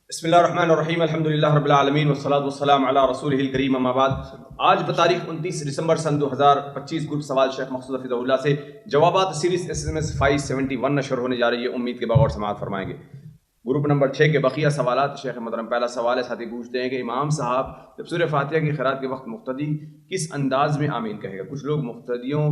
بسم اللہ الرحمن الرحیم، الحمدللہ رب العالمین والصلاۃ والسلام علی رسولہ الکریم، اما بعد۔ آج بتاریخ 29 دسمبر سن 2025 گروپ سوال شیخ مقصود حفظہ اللہ سے جوابات سیریز SMS 571 نشر ہونے جا رہی ہے۔ امید کے بغور سماعت فرمائیں گے۔ گروپ نمبر 6 کے بقیہ سوالات شیخ محترم۔ پہلا سوال ہے، ساتھی پوچھتے ہیں کہ امام صاحب جب سورہ فاتحہ کی قرات کے وقت مقتدی کس انداز میں آمین کہے گا؟ کچھ لوگ مقتدیوں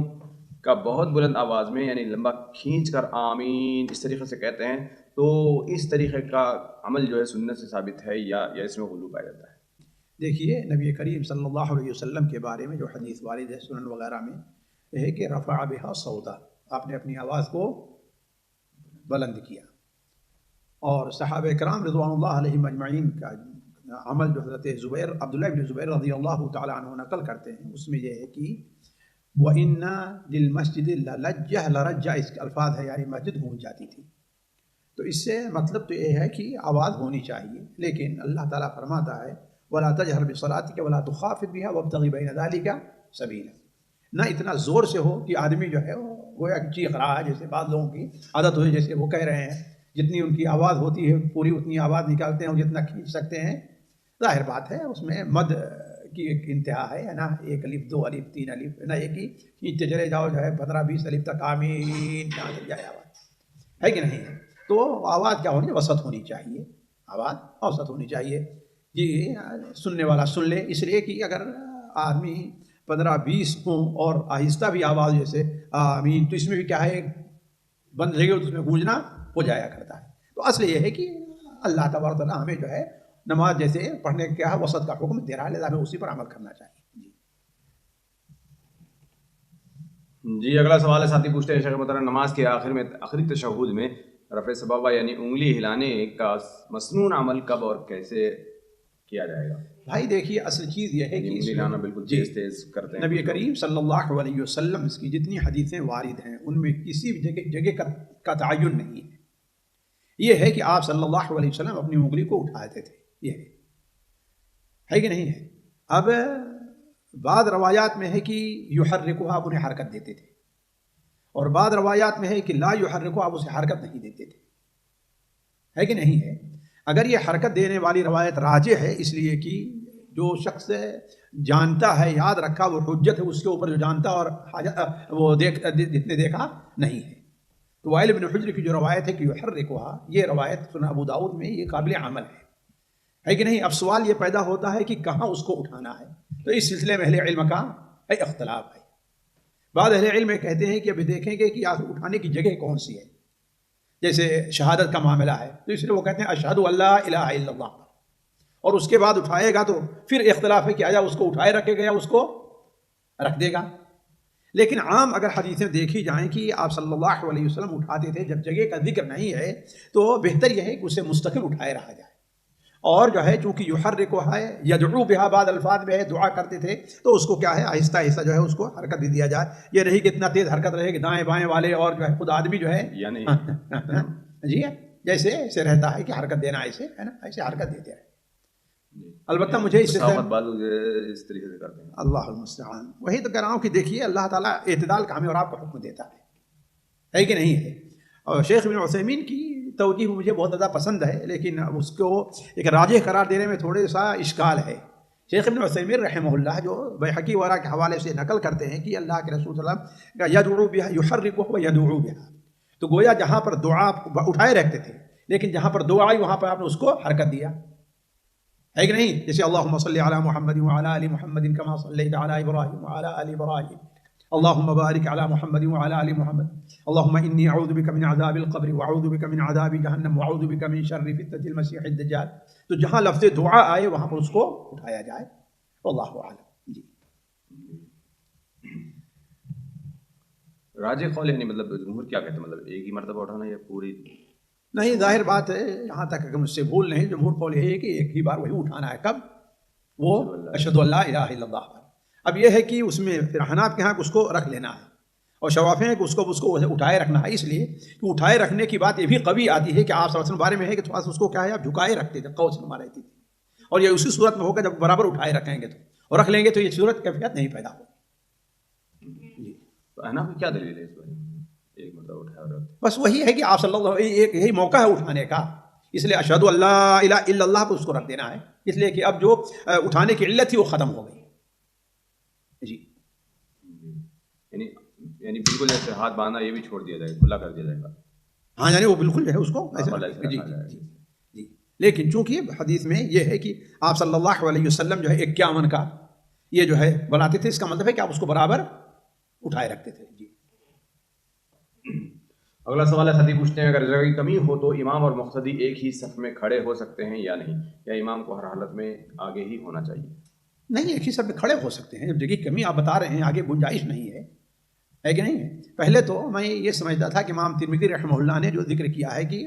کا بہت بلند آواز میں یعنی لمبا کھینچ کر آمین اس طریقے سے کہتے ہیں، تو اس طریقے کا عمل جو ہے سنت سے ثابت ہے یا اس میں غلو پایا جاتا ہے؟ دیکھیے، نبی کریم صلی اللہ علیہ وسلم کے بارے میں جو حدیث وارد ہے سنن وغیرہ میں یہ ہے کہ رفع بہا صوتا، آپ نے اپنی آواز کو بلند کیا۔ اور صحابہ کرام رضوان اللہ علیہم اجمعین کا عمل جو حضرت عبداللہ بن زبیر رضی اللہ تعالیٰ عنہ نقل کرتے ہیں، اس میں یہ ہے کہ وَإِنَّا لِلْمَسْجِدِ لَلَجَّةً لَرَجَّةً، اس کے الفاظ ہے یعنی مسجد گونج جاتی تھی۔ تو اس سے مطلب تو یہ ہے کہ آواز ہونی چاہیے، لیکن اللہ تعالیٰ فرماتا ہے وَلَا تَجْهَرْ بِصَلَاتِكَ وَلَا تُخَافِتْ بِهَا وَابْتَغِ بَيْنَ ذَلِكَ سَبِيلًا، نہ اتنا زور سے ہو کہ آدمی جو ہے وہ گویا کہ چیخ رہا ہے، جیسے بعض لوگوں کی عادت ہوئی، جیسے وہ کہہ رہے ہیں جتنی ان کی آواز ہوتی ہے پوری اتنی آواز نکالتے ہیں اور جتنا کھینچ سکتے ہیں۔ ظاہر بات ہے اس میں مد کی ایک انتہا ہے نا، 1 الف 2 الف 3 الف نہ، ایک ہی کھینچتے چلے جاؤ جو ہے 15-20 الف تک آمین جہاں تک جائے آواز، ہے کہ نہیں؟ تو آواز کیا ہونی، وسط ہونی چاہیے، آواز اوسط ہونی چاہیے جی، سننے والا سن لے۔ اس لیے کہ اگر آدمی 15-20 ہوں اور آہستہ بھی آواز جیسے آمین، تو اس میں بھی کیا ہے، بند رہے گی تو اس میں گونجنا ہو جایا کرتا ہے۔ تو اصل یہ ہے کہ اللہ تبارک و تعالیٰ ہمیں جو ہے نماز جیسے پڑھنے کا کیا ہے وسط کا حکم دے رہا ہے، لہٰذا ہمیں اسی پر عمل کرنا چاہیے۔ جی اگلا سوال ہے، ساتھی پوچھتے ہیں شیخ محترم نماز کے آخر میں آخری تشہد میں رفع سبابہ یعنی انگلی ہلانے کا مسنون عمل کب اور کیسے کیا جائے گا؟ بھائی دیکھیے، اصل چیز یہ ہے کہ انگلی ہلانا بالکل تیز تیز کرتے ہیں نبی کریم صلی اللہ علیہ وسلم اس کی جتنی حدیثیں وارد ہیں ان میں کسی بھی جگہ کا تعین نہیں ہے۔ یہ ہے کہ آپ صلی اللہ علیہ وسلم اپنی انگلی کو اٹھاتے تھے، یہ ہے کہ نہیں ہے؟ اب بعض روایات میں ہے کہ یحرکوها، آپ انہیں حرکت دیتے تھے، اور بعض روایات میں ہے کہ لا یحرکوها، آپ اسے حرکت نہیں دیتے تھے، ہے کہ نہیں ہے؟ اگر یہ حرکت دینے والی روایت راجح ہے، اس لیے کہ جو شخص جانتا ہے یاد رکھا وہ حجت ہے اس کے اوپر جو جانتا اور وہ جتنے دیکھا نہیں ہے۔ تو وائل بن حجر کی جو روایت ہے کہ یحرکوها، یہ روایت سنن ابو داؤد میں یہ قابل عمل ہے کہ نہیں؟ اب سوال یہ پیدا ہوتا ہے کہ کہاں اس کو اٹھانا ہے، تو اس سلسلے میں اہل علم کا اختلاف ہے۔ بعض اہل علم کہتے ہیں کہ ابھی دیکھیں گے کہ اٹھانے کی جگہ کون سی ہے، جیسے شہادت کا معاملہ ہے تو اس لیے وہ کہتے ہیں اشہد ان لا الہ الا اللہ، اور اس کے بعد اٹھائے گا تو پھر اختلاف ہے کہ آیا اس کو اٹھائے رکھے گا یا اس کو رکھ دے گا۔ لیکن عام اگر حدیثیں دیکھی جائیں کہ آپ صلی اللہ علیہ وسلم اٹھاتے تھے، جب جگہ کا ذکر نہیں ہے تو بہتر یہ ہے کہ اسے مستقل اٹھائے رہا جائے، اور جو ہے چونکہ یحرکوها ہے، یدعو بها، بعض الفاظ میں ہے دعا کرتے تھے، تو اس کو کیا ہے آہستہ آہستہ جو ہے اس کو حرکت بھی دیا جائے، یہ نہیں کہ اتنا تیز حرکت رہے کہ دائیں بائیں والے اور جو ہے خود آدمی جو ہے یعنی جی جیسے ایسے رہتا ہے کہ حرکت دینا ایسے ہے نا، ایسے حرکت دیتے رہے۔ البتہ مجھے اس سے اس طریقے سے کرتے ہیں، اللہ المستعان، وہی تو کہہ رہا ہوں کہ دیکھیے اللہ تعالیٰ اعتدال کا ہمیں اور آپ کو حکم دیتا ہے کہ نہیں ہے؟ اور شیخ ابن عثیمین کی توجیہ مجھے بہت زیادہ پسند ہے، لیکن اس کو ایک راجح قرار دینے میں تھوڑے سا اشکال ہے۔ شیخ ابن عثیمین رحمہ اللہ جو بیہقی وغیرہ کے حوالے سے نقل کرتے ہیں کہ اللہ کے رسول صلی اللہ علیہ وسلم کا یدعو بہا یحرکہ و یدعو بہا، تو گویا جہاں پر دعا اٹھائے رکھتے تھے، لیکن جہاں پر دعا آئی وہاں پر آپ نے اس کو حرکت دیا، ہے کہ نہیں؟ جیسے اللہم صلی علی محمد وعلی آل محمد کما صلیت علی ابراہیم وعلی آل ابراہیم، اللہم بارک علی محمد وعلی آل محمد، اللہم انی اعوذ بک من عذاب القبر واعوذ بک من عذاب جہنم واعوذ بک من شر فتنة المسیح الدجال۔ تو جہاں لفظ دعا آئے وہاں پر اس کو اٹھایا جائے، واللہ اعلم۔ جی راجح قول یعنی مطلب جمہور کیا کہتے ہیں، مطلب ایک ہی مرتبہ اٹھانا یا پوری؟ نہیں، ظاہر بات ہے یہاں تک اگر مجھ سے بھول نہیں، جمہور قول یہ ہے کہ ایک ہی بار وہی اٹھانا ہے، کب؟ وہ اشہد ان لا الہ الا اللہ پر۔ اب یہ ہے کہ اس میں پھر حناف کے ہاں اس کو رکھ لینا ہے، اور شوافی ہیں کہ اس کو اٹھائے رکھنا ہے، اس لیے کہ اٹھائے رکھنے کی بات یہ بھی قوی آتی ہے کہ آپ صلی اللہ علیہ وسلم بارے میں ہے کہ تھوڑا سا اس کو کیا ہے آپ جھکائے رکھتے تھے، قوس نما رہتی تھی، اور یہ اسی صورت میں ہوگا جب برابر اٹھائے رکھیں گے تو، اور رکھ لیں گے تو یہ صورت کیفیت نہیں پیدا ہوگی۔ تو حناف کی کیا دلیل ہے اس پر ایک مرتبہ اٹھایا اور بس وہی ہے کہ آپ صلی اللہ علیہ وسلم ایک یہی موقع ہے اٹھانے کا، اس لیے اشہد ان لا الہ الا اللہ کو اس کو رکھ دینا ہے، اس لیے کہ اب جو اٹھانے کی علت تھی وہ ختم ہو گئی جی۔ یعنی بالکل جیسے ہاتھ باندھنا یہ بھی چھوڑ دیا جائے گا، کھلا کر دیا جائے گا۔ ہاں یعنی وہ بالکل جو ہے اس کو ایسے جی جی۔ لیکن چونکہ حدیث میں یہ ہے کہ آپ صلی اللہ علیہ وسلم جو ہے 51 کا یہ جو ہے بناتے تھے، اس کا مطلب ہے کہ آپ اس کو برابر اٹھائے رکھتے تھے جی۔ اگلا سوال ہے، ساتھی پوچھتے ہیں اگر جگہ کی کمی ہو تو امام اور مقتدی ایک ہی صف میں کھڑے ہو سکتے ہیں یا نہیں، یا امام کو ہر حالت میں آگے ہی ہونا چاہیے؟ نہیں، ایک ہی صف میں کھڑے ہو سکتے ہیں، جب جگہ کی کمی آپ بتا رہے ہیں، آگے گنجائش نہیں ہے کہ نہیں ہے۔ پہلے تو میں یہ سمجھتا تھا کہ امام ترمذی رحمہ اللہ نے جو ذکر کیا ہے کہ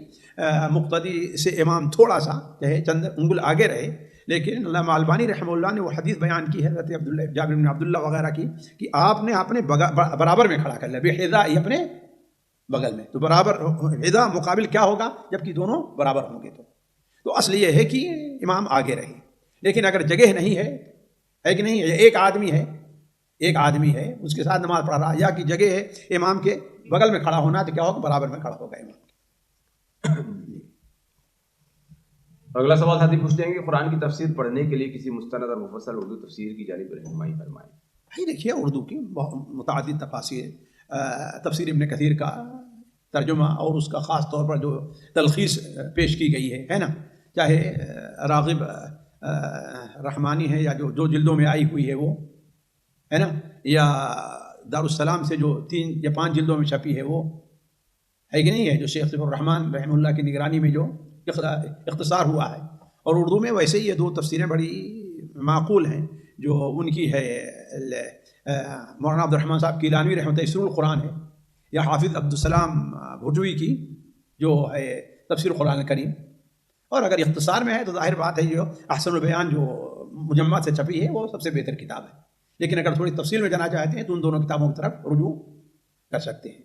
مقتدی سے امام تھوڑا سا چاہے چند انگل آگے رہے، لیکن علامہ البانی رحمہ اللہ نے وہ حدیث بیان کی ہے حضرت عبداللہ جابر بن عبداللہ وغیرہ کی کہ آپ نے اپنے برابر میں کھڑا کر لیا، بحذاء اپنے بغل میں، تو برابر حذاء مقابل کیا ہوگا جبکہ دونوں برابر ہوں گے، تو اصل یہ ہے کہ امام آگے رہے۔ لیکن اگر جگہ نہیں ہے کہ نہیں، ایک آدمی ہے اس کے ساتھ نماز پڑھ رہا ہے، یا کہ جگہ ہے امام کے بغل میں کھڑا ہونا، تو کیا ہوگا برابر میں کھڑا ہوگا امام کے۔ اگلا سوال ساتھی پوچھتے ہیں کہ قرآن کی تفسیر پڑھنے کے لیے کسی مستند اور مفصل اردو تفسیر کی جانب رہنمائی فرمائیں۔ بھائی دیکھیے، اردو کی متعدد تفاسیر، تفسیر ابن کثیر کا ترجمہ اور اس کا خاص طور پر جو تلخیص پیش کی گئی ہے نا، چاہے راغب رحمانی ہے یا جو جلدوں میں آئی ہوئی ہے وہ ہے نا، یا دارالسلام سے جو 3 یا 5 جلدوں میں چھپی ہے وہ ہے کہ نہیں ہے، جو شیخ صفی الرحمان رحمہ اللہ کی نگرانی میں جو اختصار ہوا ہے، اور اردو میں ویسے ہی یہ 2 تفسیریں بڑی معقول ہیں جو ان کی ہے، مولانا عبد الرحمن صاحب کیلانوی رحمۃ تفسیر القرآن ہے، یا حافظ عبدالسلام بھٹوی کی جو ہے تفسیر القرآن الکریم، اور اگر اختصار میں ہے تو ظاہر بات ہے جو احسن البیان جو مجمع سے چھپی ہے وہ سب سے بہتر کتاب ہے، لیکن اگر تھوڑی تفصیل میں جانا چاہتے ہیں تو ان دونوں کتابوں کی طرف رجوع کر سکتے ہیں۔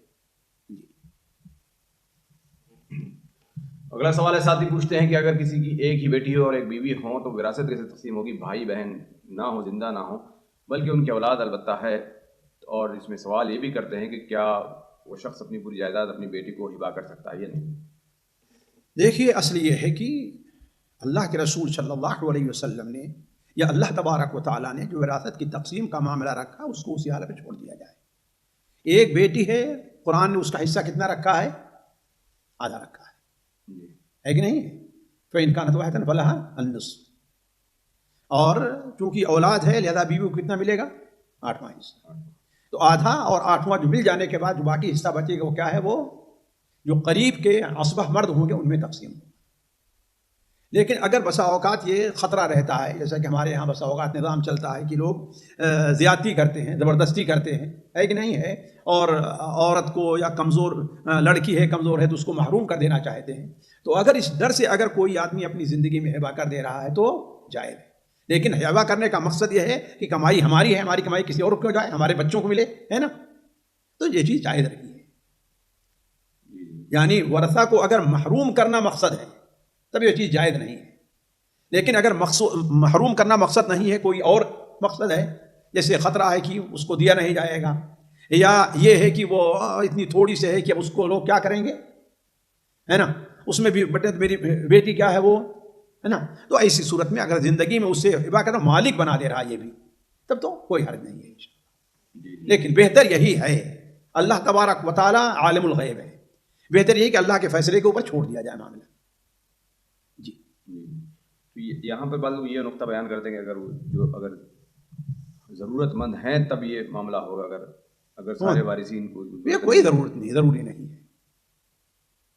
اگلا سوال ہے، ساتھی پوچھتے ہیں کہ اگر کسی کی ایک ہی بیٹی ہو اور ایک بیوی ہو تو وراثت کیسے تقسیم ہوگی؟ بھائی بہن نہ ہو، زندہ نہ ہو، بلکہ ان کی اولاد البتہ ہے، اور اس میں سوال یہ بھی کرتے ہیں کہ کیا وہ شخص اپنی پوری جائیداد اپنی بیٹی کو ہبا کر سکتا ہے یا نہیں؟ دیکھیے، اصل یہ ہے کہ اللہ کے رسول صلی اللہ علیہ وسلم نے یا اللہ تبارک و تعالیٰ نے جو وراثت کی تقسیم کا معاملہ رکھا اس کو اسی حالت میں چھوڑ دیا جائے۔ ایک بیٹی ہے، قرآن نے اس کا حصہ کتنا رکھا ہے؟ آدھا رکھا ہے کہ نہیں؟ فَإِنْ كَانَتْ وَاحِدَةً فَلَهَا النِّصْفُ، اور چونکہ اولاد ہے لہذا بیوی کو کتنا ملے گا؟ 8واں حصہ، تو آدھا اور 8واں جو مل جانے کے بعد جو باقی حصہ بچے گا وہ کیا ہے؟ وہ جو قریب کے عصبہ مرد ہوں گے ان میں تقسیم ہوگا۔ لیکن اگر بسا اوقات یہ خطرہ رہتا ہے، جیسا کہ ہمارے یہاں بسا اوقات نظام چلتا ہے کہ لوگ زیادتی کرتے ہیں، زبردستی کرتے ہیں، ہے کہ نہیں ہے، اور عورت کو یا کمزور لڑکی ہے، کمزور ہے تو اس کو محروم کر دینا چاہتے ہیں، تو اگر اس ڈر سے اگر کوئی آدمی اپنی زندگی میں ہبا کر دے رہا ہے تو جائز ہے، لیکن ہبا کرنے کا مقصد یہ ہے کہ کمائی ہماری ہے، ہماری کمائی کسی اور کو جائے، ہمارے بچوں کو ملے، ہے نا، تو یہ چیز جائز رہی ہے۔ یعنی ورثہ کو اگر محروم کرنا مقصد ہے تب یہ چیز جائز نہیں ہے، لیکن اگر محروم کرنا مقصد نہیں ہے، کوئی اور مقصد ہے، جیسے خطرہ ہے کہ اس کو دیا نہیں جائے گا، یا یہ ہے کہ وہ اتنی تھوڑی سے ہے کہ اس کو لوگ کیا کریں گے، ہے نا، اس میں بھی میری بیٹی کیا ہے وہ، ہے نا، تو ایسی صورت میں اگر زندگی میں اسے ہبا کرنا مالک بنا دے رہا یہ بھی، تب تو کوئی حرج نہیں ہے، لیکن بہتر یہی ہے، اللہ تبارک و تعالی عالم الغیب ہے، بہتر یہی کہ اللہ کے فیصلے کے اوپر چھوڑ دیا جائے معاملہ۔ یہاں پہ بعض یہ نقطہ بیان کرتے ہیں کہ اگر ضرورت مند ہیں تب یہ معاملہ ہوگا، اگر سارے وارثین کو، یہ کوئی ضرورت نہیں، ضروری نہیں ہے،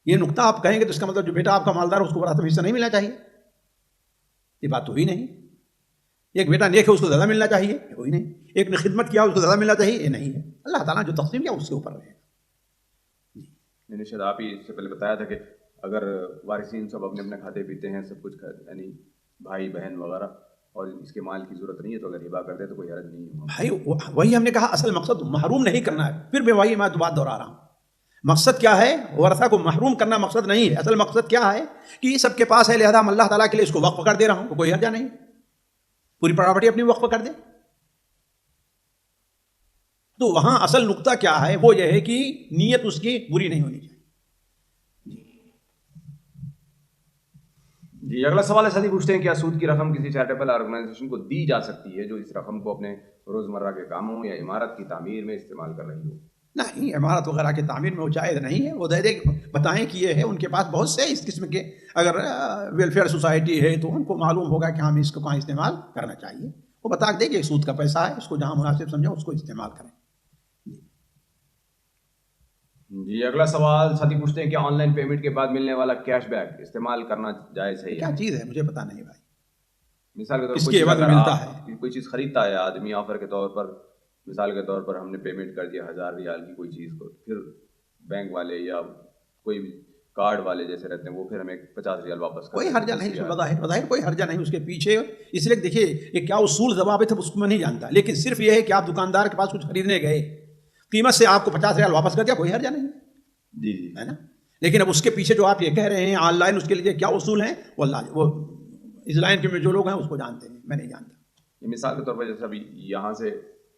یہ نقطہ آپ کہیں گے تو اس کا مطلب جو بیٹا آپ کا مالدار ہے اس کو وراثت میں حصہ نہیں ملنا چاہیے، یہ بات تو ہی نہیں۔ ایک بیٹا نیک ہے اس کو زیادہ ملنا چاہیے، کوئی نہیں، ایک نے خدمت کیا اس کو زیادہ ملنا چاہیے، یہ نہیں ہے، اللہ تعالیٰ جو تقسیم کیا اس کے اوپر رہے گا۔ میں نے شاید آپ ہی سے پہلے بتایا تھا کہ اگر وارثین سب اپنے اپنے کھاتے پیتے ہیں، سب کچھ یعنی بھائی بہن وغیرہ، اور اس کے مال کی ضرورت نہیں ہے تو اگر ہبا کر دے تو کوئی حرج نہیں ہے بھائی، وہی ہم نے کہا اصل مقصد محروم نہیں کرنا ہے، پھر میں وہی بات دہرا رہا ہوں، مقصد کیا ہے؟ ورثہ کو محروم کرنا مقصد نہیں ہے، اصل مقصد کیا ہے کہ یہ سب کے پاس ہے لہذا ہم اللہ تعالیٰ کے لیے اس کو وقف کر دے رہا ہوں، تو کوئی حرجہ نہیں، پوری پراپرٹی اپنی وقف کر دے۔ تو وہاں اصل نقطہ کیا ہے؟ وہ یہ ہے کہ نیت اس کی بری نہیں ہونی چاہیے۔ جی اگلا سوال ہے ساتھی پوچھتے ہیں کیا سود کی رقم کسی چیریٹیبل آرگنائزیشن کو دی جا سکتی ہے جو اس رقم کو اپنے روزمرہ کے کاموں یا عمارت کی تعمیر میں استعمال کر رہی ہو؟ نہیں، عمارت وغیرہ کی تعمیر میں وہ جائز نہیں ہے. وہ دے دے بتائیں کہ یہ ہے. ان کے پاس بہت سے اس قسم کے اگر ویلفیئر سوسائٹی ہے تو ان کو معلوم ہوگا کہ ہم اس کو کہاں استعمال کرنا چاہیے. وہ بتا دیں کہ سود کا پیسہ ہے، اس کو جہاں مناسب سمجھو اس کو استعمال کریں. جی اگلا سوال ساتھی پوچھتے ہیں کیا آن لائن پیمنٹ کے بعد ملنے والا کیش بیک استعمال کرنا جائز ہے؟ کیا چیز ہے مجھے پتا نہیں بھائی. مثال کے طور اس پر کے عوض میں ملتا ہے. کوئی چیز خریدتا ہے آدمی آفر کے طور پر، مثال کے طور پر ہم نے پیمنٹ کر دیا 1000 ریال کی کوئی چیز کو، پھر بینک والے یا کوئی بھی کارڈ والے جیسے رہتے ہیں وہ پھر ہمیں 50 ریال واپس کرتے ہیں. کوئی حرجہ نہیں اس میں، بظاہر کوئی حرجہ نہیں اس کے پیچھے. اس لیے دیکھیے یہ کیا اصول ضوابط ہے اس کو میں نہیں جانتا، لیکن صرف یہ ہے کہ آپ دکاندار کے پاس کچھ خریدنے گئے، قیمت سے آپ کو 50 ریال واپس کر دیا، کوئی حرجہ نہیں جی ہے نا. لیکن اب اس کے پیچھے جو آپ یہ کہہ رہے ہیں آن لائن، اس کے لیے کیا اصول ہیں وہ اس لائن کے میں جو لوگ ہیں اس کو جانتے ہیں، میں نہیں جانتا. مثال کے طور پر جیسے ابھی یہاں سے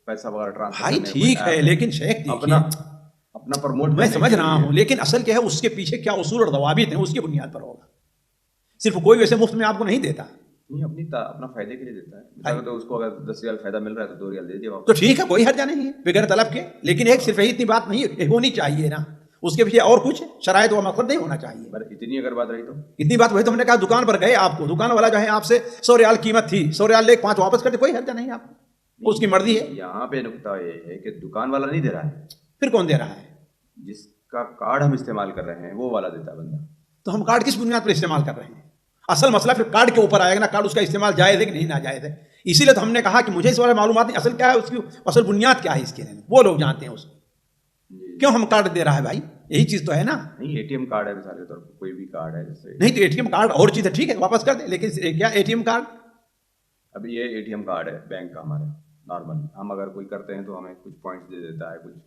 پیسہ وغیرہ ٹرانسفر بھائی ٹھیک ہے، لیکن شیخ اپنا پروموٹ میں سمجھ رہا ہوں، لیکن اصل کیا ہے اس کے پیچھے کیا اصول اور ضوابط ہیں اس کی بنیاد پر ہوگا. صرف کوئی ویسے مفت میں آپ کو نہیں دیتا، نہیں اپنا فائدے کے لیے دیتا ہے. تو اس کو اگر 10 ریال فائدہ مل رہا ہے تو 2 ریال دے دیا تو ٹھیک ہے، کوئی حرجہ نہیں ہے بغیر طلب کے. لیکن ایک صرف اتنی بات نہیں ہونی چاہیے نا، اس کے پیچھے اور کچھ شرائط و مقصد نہیں ہونا چاہیے. اتنی اگر بات رہی تو اتنی بات وہی تو ہم نے کہا دکان پر گئے، آپ کو دکان والا جو ہے آپ سے 100 ریال قیمت تھی، 100 ریال لے 5 واپس کرتے، کوئی حرجہ نہیں. آپ اس کی مرضی ہے. یہاں پہ نکتہ یہ ہے کہ دکان والا نہیں دے رہا ہے. پھر کون دے رہا ہے؟ جس کا کارڈ ہم استعمال کر رہے ہیں وہ والا دیتا ہے بندہ. تو ہم کارڈ کس بنیاد پر استعمال کر رہے ہیں؟ اصل مسئلہ پھر کارڈ کے اوپر آئے گا نا، کارڈ اس کا استعمال جائز ہے کہ نہیں ناجائز ہے. اسی لیے تو ہم نے کہا کہ مجھے اس بارے میں معلومات نہیں، اصل کیا ہے اس کی اصل بنیاد کیا ہے اس کے لیے وہ لوگ جانتے ہیں. اس کیوں ہم کارڈ دے رہا ہے بھائی؟ یہی چیز تو ہے نا. نہیں اے ٹی ایم کارڈ ہے مثال کے طور پر، کوئی بھی کارڈ ہے جیسے نہیں تو اے ٹی ایم کارڈ اور چیز ہے، ٹھیک ہے واپس کر دیں. لیکن کیا اے ٹی ایم کارڈ؟ ابھی یہ اے ٹی ایم کارڈ ہے بینک کا ہمارا نارمل، ہم اگر کوئی کرتے ہیں تو ہمیں کچھ پوائنٹس دے دیتا ہے، کچھ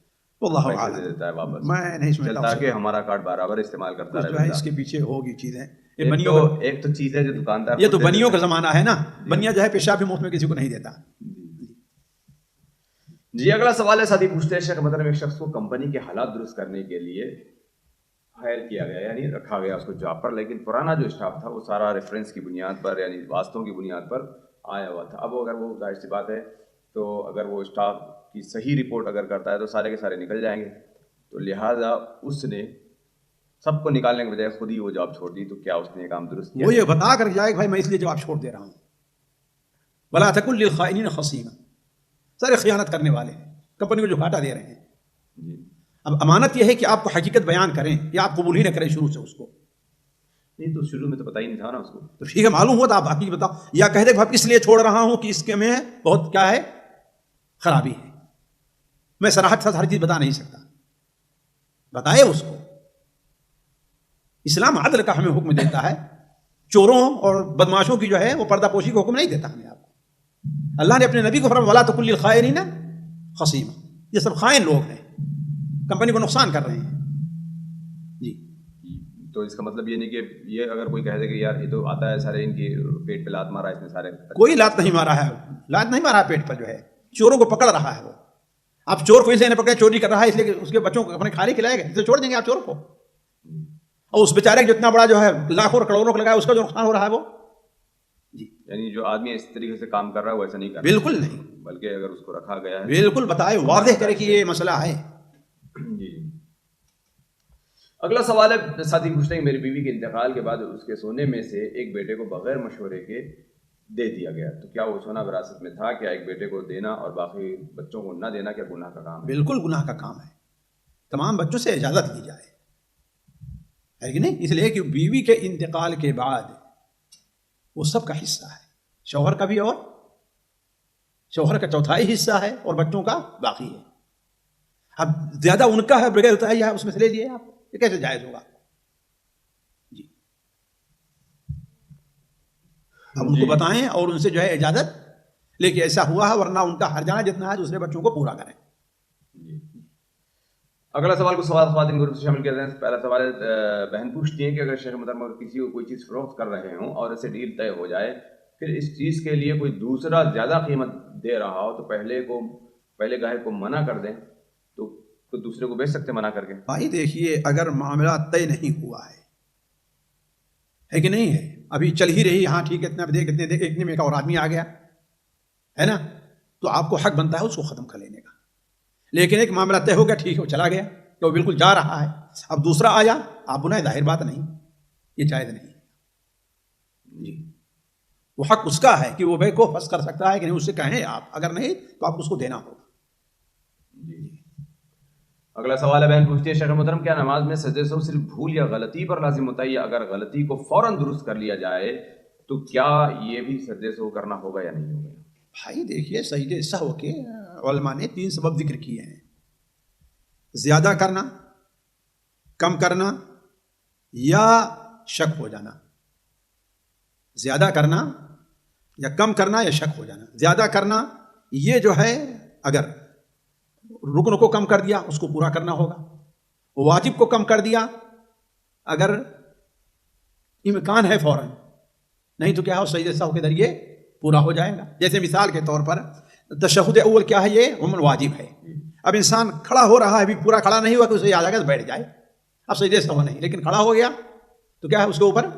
پیسے دے دیتا ہے واپس. میں نہیں سمجھتا تاکہ ہمارا کارڈ برابر استعمال کرتا رہے. اس کے پیچھے ہوگی چیزیں. ایک تو چیز ہے جو دکاندار، یہ تو بنیوں کا زمانہ ہے نا، بنیا جو ہے پیشاب بھی مفت میں کسی کو نہیں دیتا. جی اگلا سوال ہے ساتھی پوچھتے ہیں شیخ مطلب ایک شخص کو کمپنی کے حالات درست کرنے کے لیے ہائر کیا گیا، یعنی رکھا گیا اس کو جاب پر، لیکن پرانا جو اسٹاف تھا وہ سارا ریفرنس کی بنیاد پر یعنی واسطوں کی بنیاد پر آیا ہوا تھا. اب اگر وہ ظاہر سی بات ہے تو اگر وہ اسٹاف کی صحیح رپورٹ اگر کرتا ہے تو سارے کے سارے نکل جائیں گے. تو لہٰذا اس نے سب کو نکالنے کے بجائے خود ہی وہ جاب چھوڑ دی. تو کیا اس نے یہ کام درست کیا؟ وہ یہ بتا کر جائے کہ بھائی میں اس لیے جواب چھوڑ دے رہا ہوں. ولا تکن للخائنین خصیما، سارے خیانت کرنے والے ہیں، کمپنی کو جو گھاٹا دے رہے ہیں. اب امانت یہ ہے کہ آپ کو حقیقت بیان کریں یا آپ قبول ہی نہ کریں شروع سے اس کو. نہیں تو شروع میں تو پتہ ہی نہیں تھا نا اس کو. تو ٹھیک ہے معلوم ہوا تو آپ حقیقت بتاؤ، یا کہہ دے کہ اس لیے چھوڑ رہا ہوں کہ اس کے میں بہت کیا ہے خرابی ہے. میں صراحت سے ہر چیز بتا نہیں سکتا، بتائے اس کو. اسلام عدل کا ہمیں حکم دیتا ہے، چوروں اور بدماشوں کی جو ہے وہ پردہ پوشی کا حکم نہیں دیتا ہمیں. آپ کو اللہ نے اپنے نبی کو فرمایا ولا تکن للخائنین خصیما، یہ سب خائن لوگ ہیں، کمپنی کو نقصان کر رہے ہیں. جی تو اس کا مطلب یہ نہیں کہ یہ اگر کوئی کہہ دے کہ یار یہ تو آتا ہے سارے ان کی پیٹ پہ لات مارا اس نے سارے. کوئی لات نہیں مارا ہے، لات نہیں مارا پیٹ پر، جو ہے چوروں کو پکڑ رہا ہے. وہ آپ چور کو اسے پکڑے چوری کر رہا ہے اس لیے کہ اس کے بچوں کو اپنے کھانے کھلائے گا، اسے چھوڑ دیں گے آپ چور کو؟ اور اس بیچارے کا جتنا بڑا جو ہے لاکھوں اور کروڑوں کا لگا ہے اس کا جو نقصان ہو رہا ہے وہ. جی یعنی جو آدمی اس طریقے سے کام کر رہا ہے وہ ایسا نہیں کر رہا. بالکل نہیں، بلکہ اگر اس کو رکھا گیا ہے بالکل بتائے واضح کرے کہ یہ مسئلہ ہے. جی اگلا سوال ہے ساتھی پوچھتے ہیں کہ میری بیوی کے انتقال کے بعد اس کے سونے میں سے ایک بیٹے کو بغیر مشورے کے دے دیا گیا، تو کیا وہ سونا وراثت میں تھا؟ کیا ایک بیٹے کو دینا اور باقی بچوں کو نہ دینا کیا گناہ کا کام ہے؟ بالکل گناہ کا کام ہے. تمام بچوں سے اجازت لی جائے، ہے کہ نہیں؟ اس لیے کہ بیوی کے انتقال کے بعد وہ سب کا حصہ ہے، شوہر کا بھی، اور شوہر کا چوتھائی حصہ ہے اور بچوں کا باقی ہے. اب زیادہ ان کا ہے بغیر بتایا اس میں سے لے لیے آپ، یہ کیسے جائز ہوگا؟ جی اب ان کو بتائیں اور ان سے جو ہے اجازت لے کے ایسا ہوا ہے، ورنہ ان کا ہرجانہ جتنا ہے دوسرے بچوں کو پورا کریں. اگلا سوال کو سوال خواتین گروپ سے شامل کر رہے ہیں. پہلا سوال ہے بہن پوچھتی ہیں کہ اگر شیخ محترم کسی کو کوئی چیز فروخت کر رہے ہوں اور اسے ڈیل طے ہو جائے، پھر اس چیز کے لیے کوئی دوسرا زیادہ قیمت دے رہا ہو تو پہلے گاہک کو منع کر دیں تو دوسرے کو بیچ سکتے منع کر کے؟ بھائی دیکھیے اگر معاملہ طے نہیں ہوا ہے کہ نہیں ہے، ابھی چل ہی رہی، ہاں ٹھیک ہے اتنے میں ایک اور آدمی آ گیا ہے نا، تو آپ کو حق بنتا ہے اس کو ختم کر لینے کا. لیکن ایک معاملہ طے ہو گیا، ٹھیک ہے وہ چلا گیا کہ وہ بالکل جا رہا ہے، اب دوسرا آیا آپ بنائے، ظاہر بات نہیں، یہ جائز نہیں جی. وہ حق اس کا ہے کہ وہ بے کو فسخ کر سکتا ہے کہ نہیں، اس سے کہیں آپ، اگر نہیں تو آپ اس کو دینا ہوگا. اگلا سوال ہے، بہن پوچھتی ہے شیخ محترم کیا نماز میں سجدے سہو صرف بھول یا غلطی پر لازم ہوتا ہے، یا اگر غلطی کو فوراً درست کر لیا جائے تو کیا یہ بھی سجدے سہو کرنا ہوگا یا نہیں ہوگا؟ بھائی دیکھیے سجدے سہو کے علماء نے 3 سبب ذکر کیے ہیں: زیادہ کرنا، کم کرنا یا شک ہو جانا. زیادہ کرنا یا کم کرنا یا شک ہو جانا. زیادہ کرنا یہ جو ہے اگر رکن کو کم کر دیا اس کو پورا کرنا ہوگا، واجب کو کم کر دیا اگر امکان ہے فوراً، نہیں تو کیا ہے سجدے سہو کے ذریعے پورا ہو جائے گا. جیسے مثال کے طور پر تشہد اول کیا ہے، یہ عموماً واجب ہے. اب انسان کھڑا ہو رہا ہے، ابھی پورا کھڑا نہیں ہوا کہ اسے یاد آ گیا تو بیٹھ جائے، اب سجدے سہو نہیں، لیکن کھڑا ہو گیا تو کیا ہے اس کے اوپر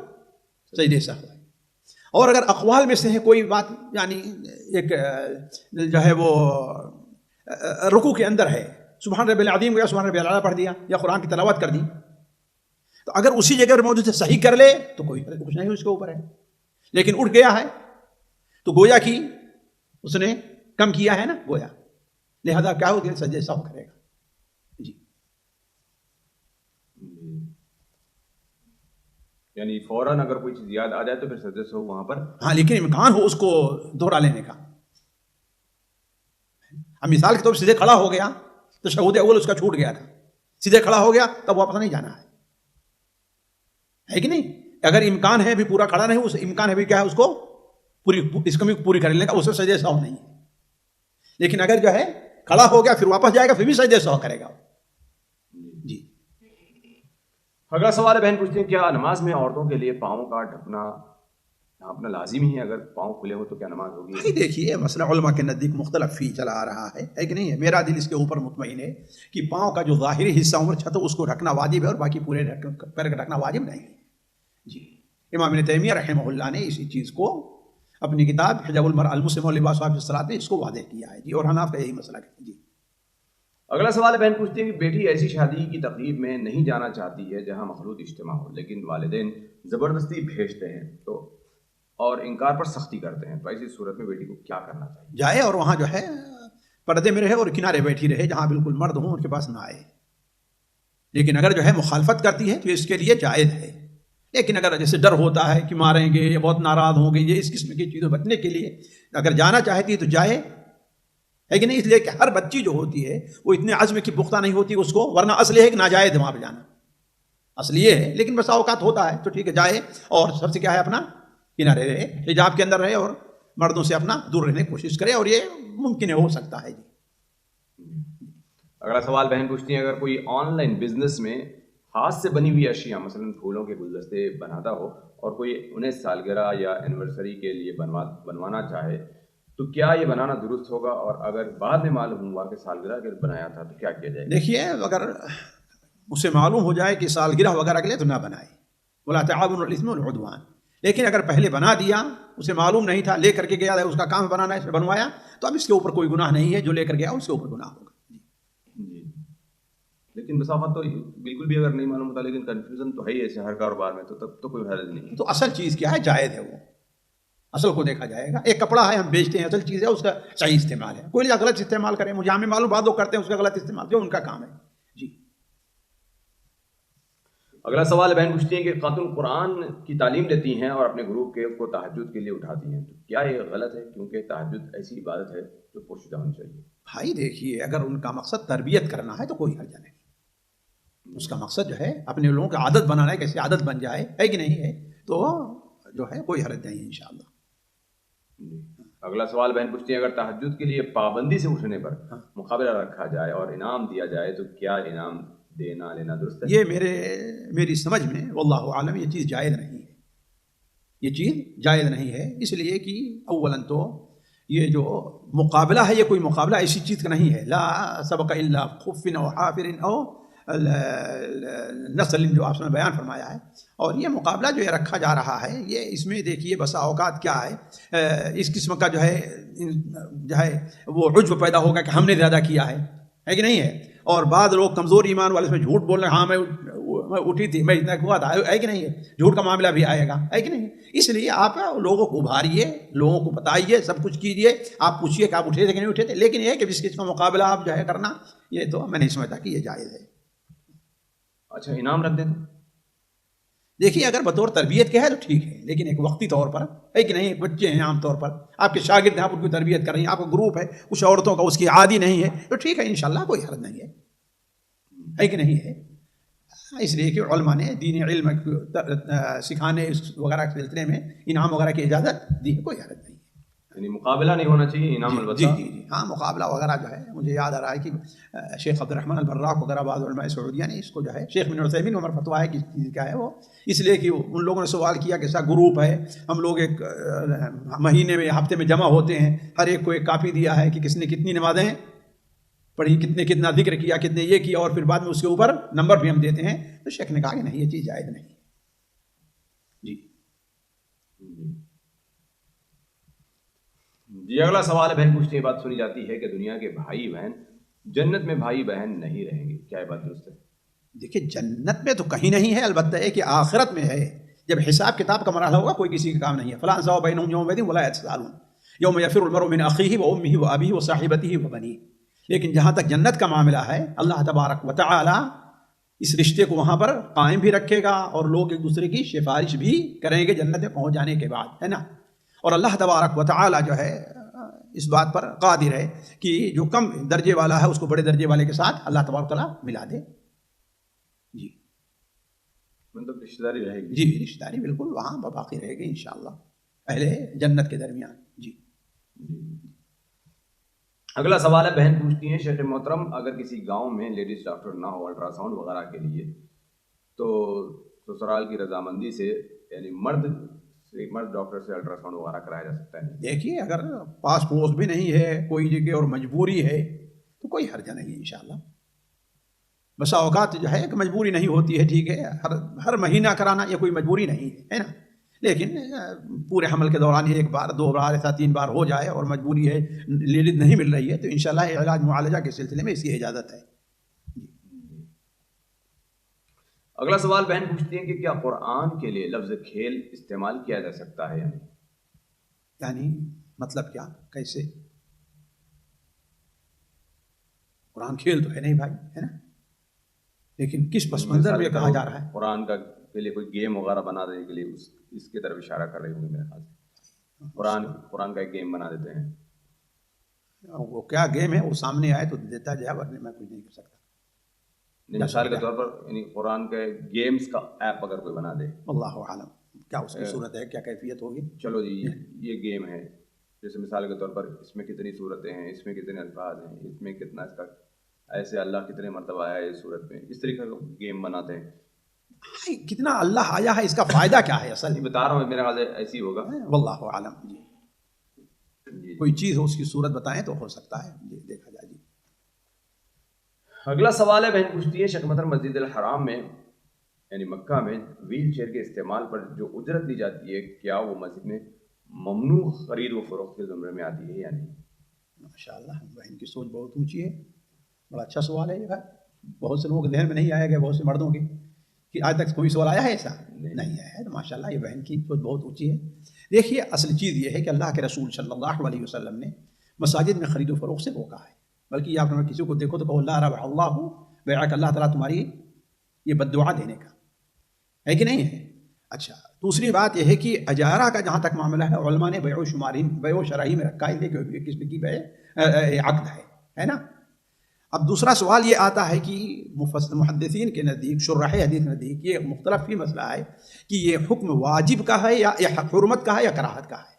سجدے سہو ہے. اور اگر اقوال میں سے ہے کوئی بات، یعنی ایک جو ہے وہ رکوع کے اندر ہے، سبحان ربی العظیم یا سبحان ربی الاعلیٰ پڑھ دیا یا قرآن کی تلاوت کر دی، تو اگر اسی جگہ پر موجود سے صحیح کر لے تو کوئی کچھ نہیں اس کے اوپر ہے. لیکن اٹھ گیا ہے تو گویا کہ اس نے کم کیا ہے نا گویا، لہذا کیا ہوگا سجدے سہو کرے گا. جی یعنی فوراً اگر کوئی چیز یاد آ جائے تو پھر سجدے سہو وہاں پر، ہاں لیکن امکان ہو اس کو دوہرا لینے کا. اب مثال کے طور پر سیدھے کھڑا ہو گیا تو تشہد اول اس کا چھوٹ گیا تھا، سیدھے کھڑا ہو گیا تب واپس نہیں جانا ہے کہ نہیں. اگر امکان ہے بھی پورا کھڑا نہیں، اس امکان ہے بھی کیا ہے اس کو اس کمی پوری کر لینے کا، اس سے سجدے سہو نہیں ہے. لیکن اگر جو ہے کھڑا ہو گیا پھر واپس جائے گا پھر بھی سجدے سہو کرے گا. جی اگلا سوال ہے، بہن پوچھتے ہیں کیا نماز میں عورتوں کے لیے پاؤں کا ڈھانپنا لازمی ہے، اگر پاؤں کھلے ہو تو کیا نماز ہوگی؟ دیکھیے مسئلہ علماء کے نزدیک مختلف فی چلا آ رہا ہے کہ نہیں ہے. میرا دل اس کے اوپر مطمئن ہے کہ پاؤں کا جو ظاہری حصہ عمر چھت اس کو ڈھکنا واجب ہے اور باقی پورے پیر کا ڈھکنا واجب نہیں ہے. جی امام ابن تیمیہ رحمہ اللہ نے اسی چیز کو اپنی کتاب حجاب المرء المسلم ولباسہ فی الصلاۃ میں اس کو واضح کیا ہے. جی اور حناف کا یہی مسئلہ ہے. جی اگلا سوال ہے، بہن پوچھتی ہے کہ بیٹی ایسی شادی کی تقریب میں نہیں جانا چاہتی ہے جہاں مخلوط اجتماع ہو، لیکن والدین زبردستی بھیجتے ہیں تو اور انکار پر سختی کرتے ہیں، تو ایسی صورت میں بیٹی کو کیا کرنا چاہیے؟ جائے اور وہاں جو ہے پردے میں رہے اور کنارے بیٹھی رہے جہاں بالکل مرد ہوں ان کے پاس نہ آئے. لیکن اگر جو ہے مخالفت کرتی ہے تو اس کے لیے جائز ہے. لیکن اگر جیسے ڈر ہوتا ہے کہ ماریں گے یا بہت ناراض ہوں گے، یہ اس قسم کی چیزوں بچنے کے لیے اگر جانا چاہتی ہے تو جائے، ہے کہ نہیں. اس لیے کہ ہر بچی جو ہوتی ہے وہ اتنے عزم کی پختہ نہیں ہوتی اس کو، ورنہ اصل یہ ہے کہ ناجائز وہاں پہ جانا، اصل یہ ہے. لیکن بسا اوقات ہوتا ہے تو ٹھیک ہے جائے، اور سب سے کیا ہے اپنا کنارے رہے، حجاب کے اندر رہے اور مردوں سے اپنا دور رہنے کی کوشش کرے، اور یہ ممکن ہے، ہو سکتا ہے. جی اگلا سوال بہن پوچھتی ہیں اگر کوئی آن لائن بزنس میں ہاتھ سے بنی ہوئی اشیاء مثلا پھولوں کے گلدستے بناتا ہو اور کوئی انہیں سالگرہ یا اینیورسری کے لیے بنوانا چاہے تو کیا یہ بنانا درست ہوگا، اور اگر بعد میں معلوم ہوا کہ سالگرہ کے بنایا تھا تو کیا کیا جائے؟ دیکھیے اگر اسے معلوم ہو جائے کہ سالگرہ وغیرہ کے لیے تو نہ بنائے، ولا تعاونوا علی الاثم والعدوان. لیکن اگر پہلے بنا دیا، اسے معلوم نہیں تھا، لے کر کے گیا، اس کا کام بنانا ہے، اس نے بنوایا، تو اب اس کے اوپر کوئی گناہ نہیں ہے، جو لے کر گیا اس کے اوپر گناہ ہوگا. جی لیکن مسافت تو بالکل بھی اگر نہیں معلوم ہوتا، لیکن کنفیوژن تو ہے ہی ایسے ہر کاروبار میں، تو تب تو کوئی حرج نہیں. تو اصل چیز کیا ہے؟ جائز ہے، وہ اصل کو دیکھا جائے گا. ایک کپڑا ہے ہم بیچتے ہیں، اصل چیز ہے اس کا صحیح استعمال ہے، کوئی غلط استعمال کرے، مجھے ہمیں معلوم بعد لوگ کرتے ہیں اس کا غلط استعمال، جو ان کا کام ہے. جی اگلا سوال بہن پوچھتی ہیں کہ خاتون قرآن کی تعلیم لیتی ہیں اور اپنے گروپ کو تہجد کے لیے اٹھاتی ہیں، تو کیا یہ غلط ہے؟ کیونکہ تہجد ایسی عبادت ہے جو پوشیدہ ہونی چاہیے. بھائی دیکھیے اگر ان کا مقصد تربیت کرنا ہے تو کوئی حرج نہیں، اس کا مقصد جو ہے اپنے لوگوں کی عادت بنانا ہے، کیسے عادت بن جائے، ہے کہ نہیں ہے، تو جو ہے کوئی حرج نہیں ہے انشاءاللہ. اگلا سوال بہن پوچھتی ہیں اگر تہجد کے لیے پابندی سے اٹھنے پر مقابلہ رکھا جائے اور انعام دیا جائے تو کیا انعام دینا لینا درست ہے؟ یہ میری سمجھ میں واللہ عالم یہ چیز جائز نہیں ہے، یہ چیز جائز نہیں ہے. اس لیے کہ اولاً تو یہ جو مقابلہ ہے یہ کوئی مقابلہ ایسی چیز کا نہیں ہے، لا سبق الا خف او حافر او نسل جو آپ نے بیان فرمایا ہے. اور یہ مقابلہ جو ہے رکھا جا رہا ہے، یہ اس میں دیکھیے بسا اوقات کیا ہے، اس قسم کا جو ہے وہ عجب پیدا ہوگا کہ ہم نے زیادہ کیا ہے کہ نہیں ہے. اور بعض لوگ کمزور ایمان والے اس میں جھوٹ بول رہے ہیں، ہاں میں اٹھی تھی، میں اتنا ہوا تھا، ہے کہ نہیں ہے. جھوٹ کا معاملہ بھی آئے گا، ہے کہ نہیں. اس لیے آپ لوگوں کو ابھاریے، لوگوں کو بتائیے، سب کچھ کیجیے. آپ پوچھیے کہ آپ اٹھے تھے کہ نہیں اٹھے تھے، لیکن یہ کہ اس چیز کا مقابلہ آپ جو ہے کرنا، یہ تو میں نہیں سمجھتا کہ یہ جائز ہے. اچھا انعام رکھ دیں تو دیکھیے اگر بطور تربیت کے ہے تو ٹھیک ہے، لیکن ایک وقتی طور پر ہے کہ نہیں. بچے ہیں عام طور پر آپ کے شاگرد ہیں، آپ ان کی تربیت کر رہی ہیں، آپ کا گروپ ہے کچھ عورتوں کا اس کی عادی نہیں ہے، تو ٹھیک ہے انشاءاللہ کوئی حرج نہیں ہے کہ نہیں ہے. اس لیے کہ علماء نے دین علم سکھانے وغیرہ کے سلسلے میں انعام وغیرہ کی اجازت دی ہے، کوئی حرج نہیں ہے. یعنی مقابلہ نہیں ہونا چاہیے، انعام البتہ. جی ہاں مقابلہ وغیرہ جو ہے، مجھے یاد آ رہا ہے کہ شیخ عبد الرحمن البراق وغیرہ بعض علماء سعودیہ نے اس کو جو ہے، شیخ بن عثیمین عمر فتویٰ ہے کہ چیز کیا ہے وہ، اس لیے کہ ان لوگوں نے سوال کیا کہ ایسا گروپ ہے، ہم لوگ ایک مہینے میں ہفتے میں جمع ہوتے ہیں، ہر ایک کو ایک کاپی دیا ہے کہ کس نے کتنی نمازیں پڑھی، کتنے کتنا ذکر کیا، کتنے یہ کیا، اور پھر بعد میں اس کے اوپر نمبر بھی ہم دیتے ہیں. تو شیخ نے کہا کہ نہیں یہ چیز جائز نہیں. جی اگلا سوال ہے، بہن پوچھتے ہیں، بات سنی جاتی ہے کہ دنیا کے بھائی بہن جنت میں بھائی بہن نہیں رہیں گے، کیا یہ بات درست ہے؟ دیکھیے جنت میں تو کہیں نہیں ہے، البتہ ہے کہ آخرت میں ہے. جب حساب کتاب کا مرحلہ ہوگا کوئی کسی کا کام نہیں ہے. فلا انساب بینہم یومئذ ولا یتساءلون یوم یفر المرء من اخیہ وامہ وابیہ وصاحبتہ وبنیہ. لیکن جہاں تک جنت کا معاملہ ہے، اللہ تبارک و تعالی اس رشتے کو وہاں پر قائم بھی رکھے گا، اور لوگ ایک دوسرے کی سفارش بھی کریں گے جنت میں پہنچ جانے کے بعد، ہے نا. اور اللہ تبارک و تعالی جو ہے اس بات پر قادر ہے کہ جو کم درجے والا ہے اس کو بڑے درجے والے کے ساتھ اللہ تبارک و تعالی ملا دے. جی مطلب رشتہ داری رہے گی. جی رشتہ داری بالکل وہاں باقی رہے گی انشاءاللہ اہل جنت کے درمیان. جی اگلا سوال ہے، بہن پوچھتی ہیں، شیخ محترم اگر کسی گاؤں میں لیڈیز ڈاکٹر نہ ہو الٹرا ساؤنڈ وغیرہ کے لیے، تو سسرال کی رضامندی سے یعنی مرد ڈاکٹر سے الٹرا ساؤنڈ وغیرہ کرایا جا سکتا ہے؟ دیکھیے اگر پاس پڑوس بھی نہیں ہے کوئی جگہ اور مجبوری ہے تو کوئی حرج نہیں ہے انشاءاللہ. بسا اوقات جو ہے کہ مجبوری نہیں ہوتی ہے، ٹھیک ہے، ہر مہینہ کرانا یہ کوئی مجبوری نہیں ہے نا. لیکن پورے حمل کے دوران ایک بار 2 بار ایسا 3 بار ہو جائے اور مجبوری ہے، لیڈیز نہیں مل رہی ہے، تو انشاءاللہ علاج معالجہ کے سلسلے میں اس کی اجازت ہے. اگلا سوال بہن پوچھتی ہیں کہ کیا قرآن کے لیے لفظ کھیل استعمال کیا جا سکتا ہے؟ یعنی مطلب کیا، کیسے؟ قرآن کھیل تو ہے نہیں بھائی، ہے نا. لیکن کس پس منظر میں کہا جا رہا ہے؟ قرآن کا کے لیے کوئی گیم وغیرہ بنا دینے کے لیے اس کی طرف اشارہ کر رہی ہوں میرے خیال سے. قرآن کا ایک گیم بنا دیتے ہیں. وہ کیا گیم ہے، وہ سامنے آئے تو دیتا جائے، ورنہ میں کچھ نہیں کر سکتا. مثال کے طور پر یعنی قرآن کے گیمز کا ایپ اگر کوئی بنا دے، اللہ عالم کیا اس کی صورت ہے، کیا کیفیت ہوگی. چلو جی یہ گیم ہے، جیسے مثال کے طور پر اس میں کتنی صورتیں ہیں، اس میں کتنے الفاظ ہیں، اس میں کتنا اس کا ایسے اللہ کتنے مرتبہ آیا ہے اس صورت میں، اس طریقے کا گیم بناتے ہیں. کتنا اللہ آیا ہے، اس کا فائدہ کیا ہے اصل؟ بتا رہا ہوں میرے خیال سے ایسی ہوگا، واللہ عالم. جی کوئی چیز ہو اس کی صورت بتائیں تو ہو سکتا ہے. جی دیکھا جائے. جی اگلا سوال ہے، بہن پوچھتی ہے، شیخ محترم مسجد الحرام میں یعنی مکہ میں ویل چیئر کے استعمال پر جو اجرت لی جاتی ہے، کیا وہ مسجد میں ممنوع خرید و فروخت کے زمرے میں آتی ہے یا نہیں؟ ماشاءاللہ بہن کی سوچ بہت اونچی ہے، بڑا اچھا سوال ہے یہ بھائی. بہت سے لوگوں کے ذہن میں نہیں آیا گیا، بہت سے مردوں کے، کہ آج تک کوئی سوال آیا ہے ایسا نہیں آیا ہے. تو ماشاءاللہ یہ بہن کی سوچ بہت اونچی ہے. دیکھیے اصل چیز یہ ہے کہ اللہ کے رسول صلی اللہ علیہ وسلم نے مساجد میں خرید و فروخت سے روکا ہے. بلکہ آپ نے کسی کو دیکھو تو کہو لا ربح اللہ بیعک، اللہ تعالیٰ تمہاری یہ بد دعا دینے کا ہے کہ نہیں ہے. اچھا دوسری بات یہ ہے کہ اجارہ کا جہاں تک معاملہ ہے، علماء نے بیع و شرعی میں رکھا ہے کہ کس کی بیع عقد ہے نا. اب دوسرا سوال یہ آتا ہے کہ محدثین کے نزدیک، شرح حدیث کے نزدیک یہ مختلف ہی مسئلہ ہے کہ یہ حکم واجب کا ہے یا حرمت کا ہے یا کراہت کا ہے.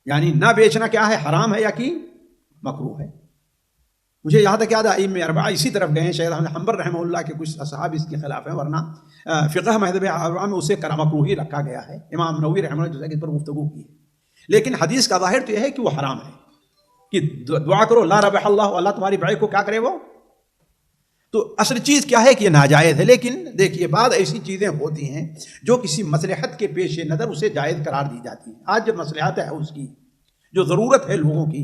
یعنی نہ بیچنا کیا ہے، حرام ہے یا کہ مکروہ ہے. مجھے یہاں تک یاد ہے ائمہ اربعہ اسی طرف گئے ہیں. شیخ احمد حنبل رحمہ اللہ کے کچھ اصحاب اس کے خلاف ہیں، ورنہ فقہ مذہب اربعہ میں اسے مکروہ ہی رکھا گیا ہے. امام نووی رحمہ اللہ اس پر گفتگو کی ہے. لیکن حدیث کا ظاہر تو یہ ہے کہ وہ حرام ہے، کہ دعا کرو لا ربح اللہ، اللہ تمہاری بیع کو کیا کرے وہ تو اصل چیز کیا ہے کہ یہ ناجائز ہے. لیکن دیکھیے بعض ایسی چیزیں ہوتی ہیں جو کسی مصلحت کے پیش نظر اسے جائز قرار دی جاتی ہیں. آج جب مصلحت ہے اس کی جو ضرورت ہے لوگوں کی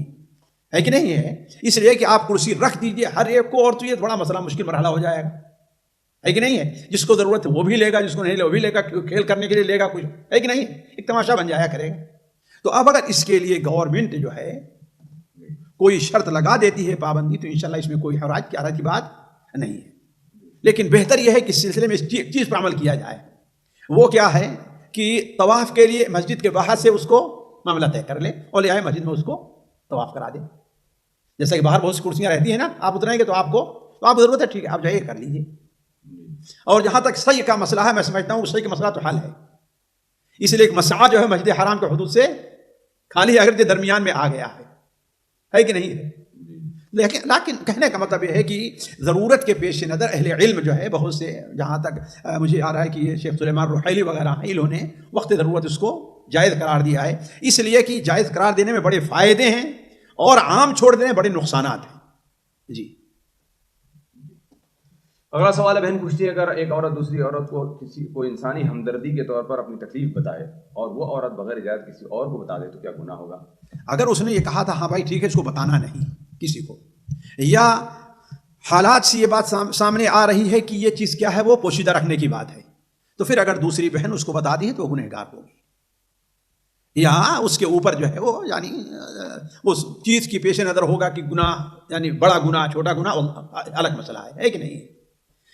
ہے کہ نہیں ہے, اس لیے کہ آپ کرسی رکھ دیجئے ہر ایک کو, اور تو یہ تھوڑا مسئلہ مشکل مرحلہ ہو جائے گا, ہے کہ نہیں ہے. جس کو ضرورت ہے وہ بھی لے گا, جس کو نہیں لے وہ بھی لے گا, کھیل کرنے کے لیے لے گا کچھ, ہے کہ نہیں, ایک تماشا بن جایا کرے گا. تو اب اگر اس کے لیے گورنمنٹ جو ہے کوئی شرط لگا دیتی ہے پابندی, تو انشاءاللہ اس میں کوئی حرج کی بات نہیں ہے. لیکن بہتر یہ ہے کہ اس سلسلے میں ایک چیز پر عمل کیا جائے. وہ کیا ہے کہ طواف کے لیے مسجد کے باہر سے اس کو معاملہ طے کر لے اور لے آئے مسجد میں اس کو طواف کرا دے. جیسا کہ باہر بہت سی کرسیاں رہتی ہیں نا, آپ اتریں گے تو آپ ضرورت ہے, ٹھیک ہے آپ جائیے کر لیجیے. اور جہاں تک صحیح کا مسئلہ ہے, میں سمجھتا ہوں صحیح کا مسئلہ تو حل ہے. اس لیے ایک مسعی جو ہے مسجد حرام کے حدود سے خالی اگر جو درمیان میں آ گیا ہے کہ نہیں ہے. لیکن کہنے کا مطلب یہ ہے کہ ضرورت کے پیش نظر اہل علم جو ہے بہت سے, جہاں تک مجھے آ رہا ہے کہ یہ شیخ سلیمان رحیلی وغیرہ ہیں, انہوں نے وقت ضرورت اس کو جائز قرار دیا ہے, اس لیے کہ جائز قرار دینے میں بڑے فائدے ہیں اور عام چھوڑ دینے میں بڑے نقصانات ہیں. جی اگلا سوال ہے, بہن پوچھتی ہے اگر ایک عورت دوسری عورت کو کسی کو انسانی ہمدردی کے طور پر اپنی تکلیف بتائے اور وہ عورت بغیر اجازت کسی اور کو بتا دے تو کیا گناہ ہوگا؟ اگر اس نے یہ کہا تھا ہاں بھائی ٹھیک ہے اس کو بتانا نہیں کسی کو, یا حالات سے یہ بات سامنے آ رہی ہے کہ یہ چیز کیا ہے وہ پوشیدہ رکھنے کی بات ہے, تو پھر اگر دوسری بہن اس کو بتا دی ہے تو وہ گنہگار ہوگی, یا اس کے اوپر جو ہے وہ یعنی اس چیز کی پیش نظر ہوگا کہ گناہ یعنی بڑا گناہ چھوٹا گناہ الگ مسئلہ ہے کہ نہیں.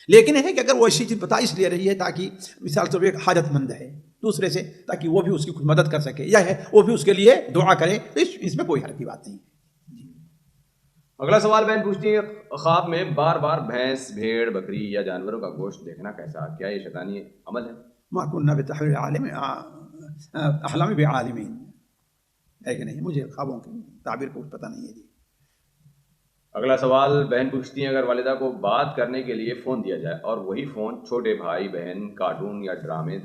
لیکن ہے کہ اگر وہ ایسی چیز بتا اس لیے رہی ہے تاکہ مثال طور پر ایک حاجت مند ہے دوسرے سے, تاکہ وہ بھی اس کی کچھ مدد کر سکے, یا ہے وہ بھی اس کے لیے دعا کرے, تو اس میں کوئی حرج کی بات نہیں. اگلا سوال بہن پوچھتی ہے, خواب میں بار بار بھینس, بھیڑ, بکری یا جانوروں کا گوشت دیکھنا کیسا, کیا یہ شیطانی عمل ہے؟ ما كنا بتحویل عالم احلام بعالمین, ہے کہ نہیں, مجھے خوابوں کی تعبیر کو پتہ نہیں ہے. جی اگلا سوال بہن پوچھتی ہیں, اگر والدہ کو بات کرنے کے لیے فون دیا جائے اور وہی فون چھوٹے بھائی بہن کارٹون یا ڈرامے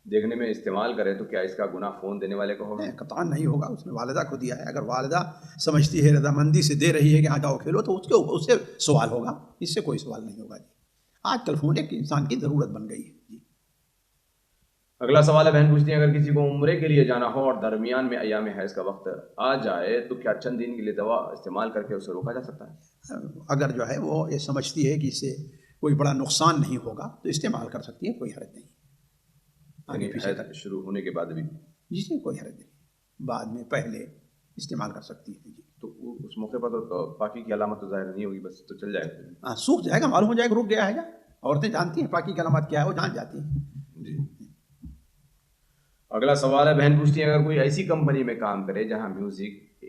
دیکھنے میں استعمال کرے تو کیا اس کا گناہ فون دینے والے کو ہوگا؟ قطعاً نہیں ہوگا, اس نے والدہ کو دیا ہے. اگر والدہ سمجھتی ہے رضامندی سے دے رہی ہے کہ ہاں جاؤ کھیلو, تو اس سے سوال ہوگا, اس سے کوئی سوال نہیں ہوگا. جی آج کل فون ایک انسان کی ضرورت بن گئی ہے. جی اگلا سوال ہے, بہن پوچھتی ہیں اگر کسی کو عمرے کے لیے جانا ہو اور درمیان میں ایام حیض کا وقت آ جائے تو کیا چند دن کے لیے دوا استعمال کر کے اسے روکا جا سکتا ہے؟ اگر جو ہے وہ یہ سمجھتی ہے کہ اس سے کوئی بڑا نقصان نہیں ہوگا تو استعمال کر سکتی ہے, کوئی حرج نہیں. آگے پیچھے شروع ہونے کے بعد بھی جی سے کوئی حرج نہیں, بعد میں پہلے استعمال کر سکتی ہے. جی تو اس موقع پر تو پاکی کی علامت تو ظاہر نہیں ہوگی, بس تو چل جائے گا. ہاں سوکھ جائے گا, معلوم ہو جائے گا رک گیا ہے. جا عورتیں جانتی ہیں پاکی کی علامت کیا ہے, وہ جان جاتی ہیں. جی اگلا سوال ہے, بہن پوچھتی ہیں اگر کوئی ایسی کمپنی میں کام کرے جہاں میوزک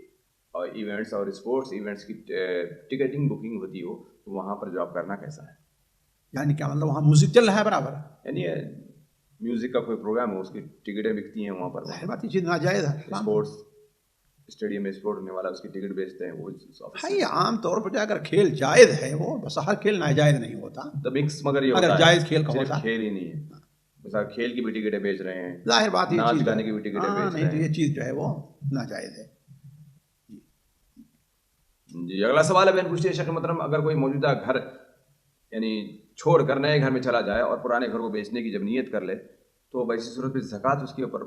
اور ایونٹس اور اسپورٹس ایونٹس کی ٹکٹنگ بکنگ ہوتی ہو تو وہاں پر جاب کرنا کیسا ہے؟ یعنی کیا مطلب وہاں میوزک چل رہا ہے برابر, یعنی میوزک کا کوئی پروگرام ہو, اس کی ٹکٹیں بکتی ہیں وہاں پر. ظاہر بات یہ چیز ناجائز ہے. اسپورٹس اسٹیڈیم میں اسپورٹ ہونے والا اس کی ٹکٹ بیچتے ہیں وہ. بھائی عام طور پر اگر کھیل جائز ہے, وہ بس ہر کھیل ناجائز نہیں ہوتا. تو مکس مگر یہ اگر جائز کھیل کا ہوتا, کھیل ہی نہیں ہے, مثلا کھیل کی بھی ٹکٹیں بیچ رہے ہیں, ظاہر بات ناچ گانے کی بھی ٹکٹیں بیچ رہے ہیں, تو یہ چیز جو ہے وہ ناجائز ہے. جی اگلا سوال ہے, بہن پوچھتی ہے شیخ محترم اگر کوئی موجودہ گھر یعنی چھوڑ کر نئے گھر میں چلا جائے اور پرانے گھر کو بیچنے کی جب نیت کر لے تو ایسی صورت میں زکوٰۃ اس کے اوپر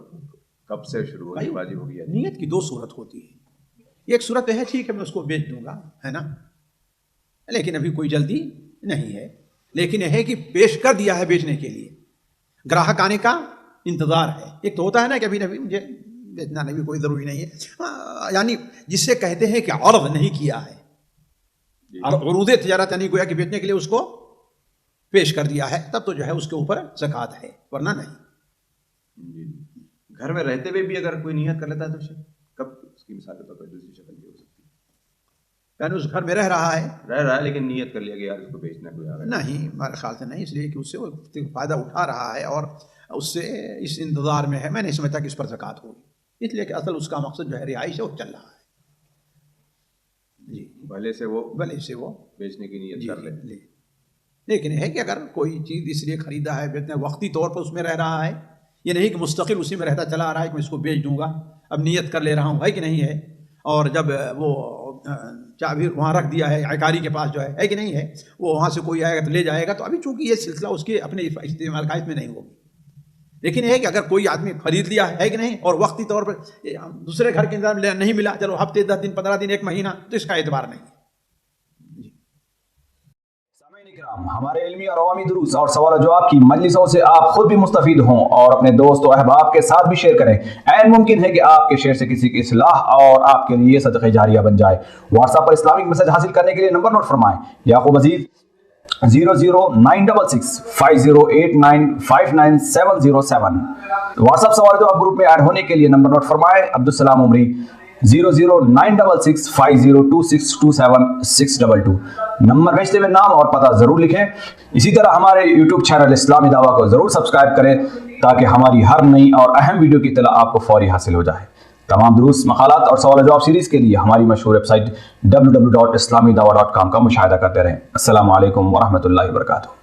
کب سے شروع ہوگی, واجب ہوگی؟ نیت کی دو صورت ہوتی ہے. ایک صورت ہے ٹھیک ہے میں اس کو بیچ دوں گا, ہے نا, لیکن ابھی کوئی جلدی نہیں ہے, لیکن یہ ہے کہ پیش کر دیا ہے بیچنے کے لیے, گراہک آنے کا انتظار ہے. ایک تو ہوتا ہے نا کہ ابھی مجھے بیچنا نہیں, کوئی ضروری نہیں ہے, یعنی جس سے کہتے ہیں کہ عرض نہیں کیا ہے, عروض تجارت یعنی گویا کہ بیچنے کے لیے اس کو پیش کر دیا ہے, تب تو جو ہے اس کے اوپر زکوٰۃ ہے, ورنہ نہیں. گھر میں رہتے ہوئے بھی اگر کوئی نیت کر لیتا ہے تو کب اس کی مثال کے طور پر دوسری شکل کی ہو سکتی ہے؟ یعنی اس گھر میں رہ رہا ہے لیکن نیت کر لیا کہ یار اس کو بیچنا کوئی آ رہا ہے. نہیں, میرے خیال سے نہیں, اس لیے کہ اس سے وہ فائدہ اٹھا رہا ہے اور اس سے اس انتظار میں ہے. میں نہیں سمجھتا کہ اس پر زکوٰۃ ہوگی, اس لیے کہ اصل اس کا مقصد جو ہے رہائش ہے وہ چل رہا ہے. جی بھلے سے وہ بیچنے کی نیت کر لے. لیکن ہے کہ اگر کوئی چیز اس لیے خریدا ہے بیچنا وقتی طور پر اس میں رہ رہا ہے, یہ نہیں کہ مستقل اسی میں رہتا چلا آ رہا ہے کہ میں اس کو بیچ دوں گا, اب نیت کر لے رہا ہوں, ہے کہ نہیں ہے, اور جب وہ چابی وہاں رکھ دیا ہے عقاری کے پاس جو ہے کہ نہیں ہے، وہ وہاں سے کوئی آئے گا تو لے جائے گا، تو ابھی چونکہ یہ سلسلہ اس کے اپنے استعمال کا اس میں نہیں ہوگی. لیکن یہ ہے کہ اگر کوئی آدمی خرید لیا ہے کہ نہیں اور وقتی طور پر دوسرے گھر کے انتظام نہیں ملا، چلو ہفتے 10 دن 15 دن 1 مہینہ، تو اس کا اعتبار نہیں. ہمارے علمی اور عوامی دروس اور سوال و جواب کی مجلسوں سے آپ خود بھی مستفید ہوں اور اپنے دوست و احباب کے ساتھ بھی شیئر کریں. عین ممکن ہے کہ آپ کے شیئر سے کسی کی اصلاح اور آپ کے لیے صدقہ جاریہ بن جائے. واٹس ایپ پر اسلامک میسج حاصل کرنے کے لیے نمبر نوٹ فرمائیں: یعقوب عزیز 009665089590707. واٹس ایپ سوال و جواب گروپ میں ایڈ ہونے کے لیے نمبر نوٹ فرمائیں: عبدالسلام عمری 009665026272622. نمبر بھیجتے ہوئے نام اور پتہ ضرور لکھیں. اسی طرح ہمارے یوٹیوب چینل اسلامی دعویٰ کو ضرور سبسکرائب کریں تاکہ ہماری ہر نئی اور اہم ویڈیو کی اطلاع آپ کو فوری حاصل ہو جائے. تمام دروس، مقالات اور سوال و جواب سیریز کے لیے ہماری مشہور ویب سائٹ www.islamidawah.com کا مشاہدہ کرتے رہیں. السلام علیکم ورحمۃ اللہ وبرکاتہ.